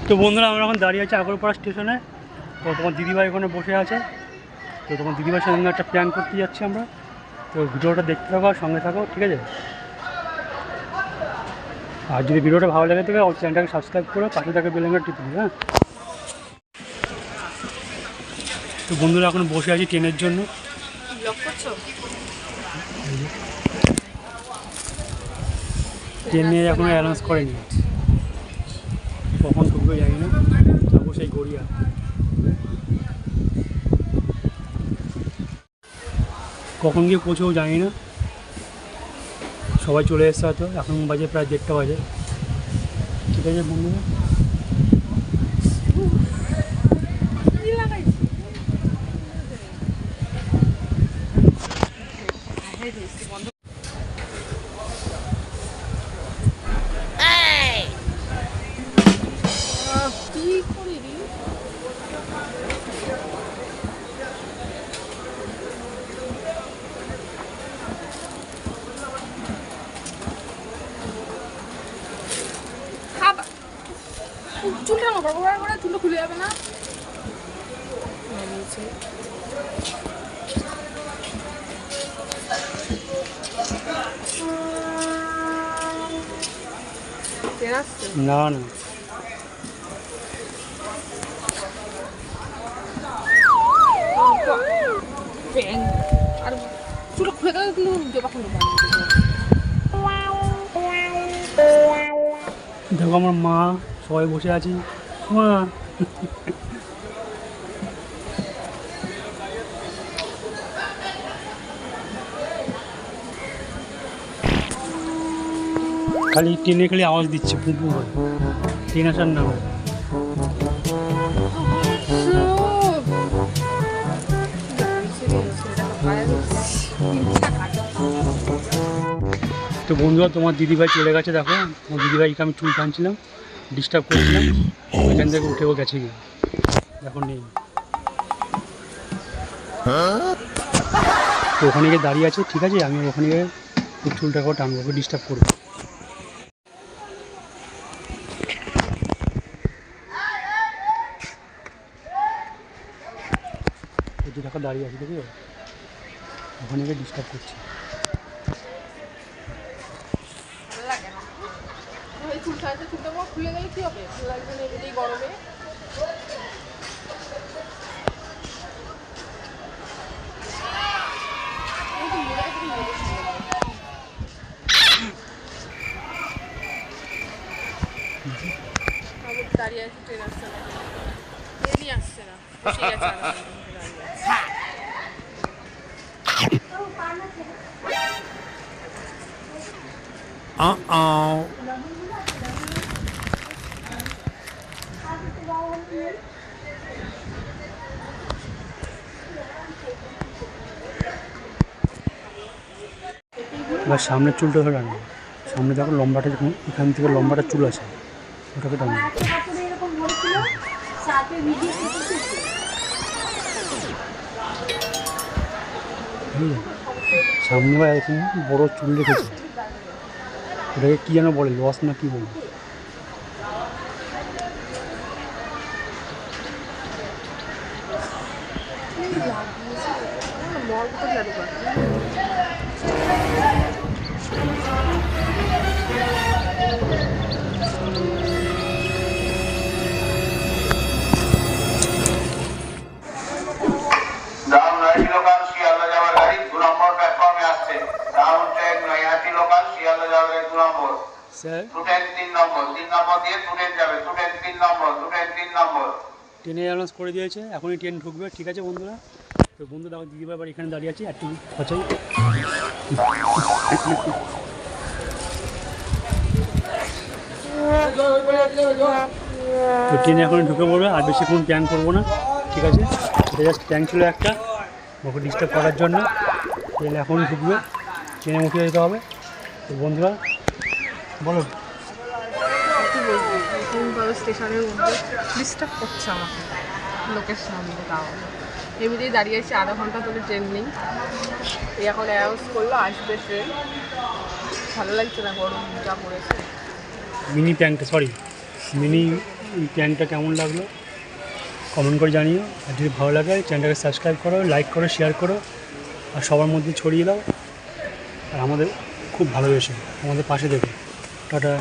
তো বন্ধুরা আমরা এখন দাঁড়িয়ে আছি আগরপাড়া স্টেশনে। তো তোমার দিদিভাই ওখানে বসে আছে। তো তোমার দিদিভাইয়ের সঙ্গে একটা প্ল্যান করতে যাচ্ছি আমরা। তো ভিডিওটা দেখতে থাকো আর সঙ্গে থাকো, ঠিক আছে? আর যদি ভিডিওটা ভালো লাগে থাকে চ্যানেলটাকে সাবস্ক্রাইব করো, পাশে থাকা বেল আইকনটা টিপে দিও। হ্যাঁ, তো বন্ধুরা এখন বসে আছি ট্রেনের জন্য। ট্রেনে এখনো অ্যানাউন্স করেনি, কখন ঢুকবে জানি না। যাবো সেই গড়িয়া। কখন গিয়ে পৌঁছেও জানি না। সবাই চলে এসছে হয়তো, এখন বাজে প্রায় 1:30 বাজে। ঠিক আছে বন্ধুরা, চুলটা আমার বড় করে চুলটা খুলে যাবে না। না না আর চুলটা খুলে গেলে কিন্তু দেবা খুলে দেখো আমার মা, সবাই বসে আছি। মা খালি ট্রেনে খালি আওয়াজ দিচ্ছে, পুপু করে। ট্রেন আসার নাম। তো বন্ধুরা তোমার দিদিভাই চলে গেছে। দেখো তোমার দিদিভাইকে আমি চুল টানছিলাম, ডিস্টার্ব করছিলাম, ওইখান থেকে উঠেও গেছে গিয়ে। এখন নেই, তো ওখানে গিয়ে দাঁড়িয়ে আছে। ঠিক আছে, আমি ওখানে গিয়ে চুলটাকেও টানবো, ওকে ডিস্টার্ব করবো। দেখো দাঁড়িয়ে আছে, দেখো ওখানে গিয়ে ডিস্টার্ব করছে। খুলে গেলে কি হবে? ভালো লাগবে না এমনিতেই গরমে। দাঁড়িয়ে আছে, ট্রেন আসছে না, ট্রেনই আসছে না, বসে গেছে এবার সামনের চুলটা ধরে টানবো। সামনে দেখো লম্বাটা, যখন এখান থেকে লম্বাটা চুল আছে, ওটাকে টানবো। সামনে বা এরকম বড় চুল রেখেছে, ওটাকে কী যেন বলে, লস না কি বলে। ট্রেনে অ্যানাউন্স করে দিয়েছে, এখনই ট্রেন ঢুকবে। ঠিক আছে বন্ধুরা, তো বন্ধু দেখো দিদিভাই আবার এখানে দাঁড়িয়ে আছি, একটু খচাই। তো ট্রেনে এখন ঢুকে পড়বে, আর বেশিক্ষণ প্ল্যান করবো না। ঠিক আছে, এটা জাস্ট প্ল্যান ছিল একটা, ওকে ডিস্টার্ব করার জন্য। ট্রেন এখন ঢুকবে, ট্রেনে উঠে যেতে হবে। তো বন্ধুরা বলো, স্টেশনের মধ্যে ডিস্টার্ব করছে আমাকে লোকের সামনে। তাও এমনিতেই দাঁড়িয়ে আছি, আধা ঘন্টা ধরে ট্রেন নেই। এখন অ্যানাউন্স করলো আসবে ট্রেন। ভালো লাগছে না, গরম যা পড়েছে। মিনি প্যান্ট, সরি মিনি এই প্ল্যানটা কেমন লাগলো কমেন্ট করে জানিও। আর যদি ভালো লাগে চ্যানেলটাকে সাবস্ক্রাইব করো, লাইক করো, শেয়ার করো, আর সবার মধ্যে ছড়িয়ে দাও। আর আমাদের খুব ভালোবেসো, আমাদের পাশে দেখো। টাটা।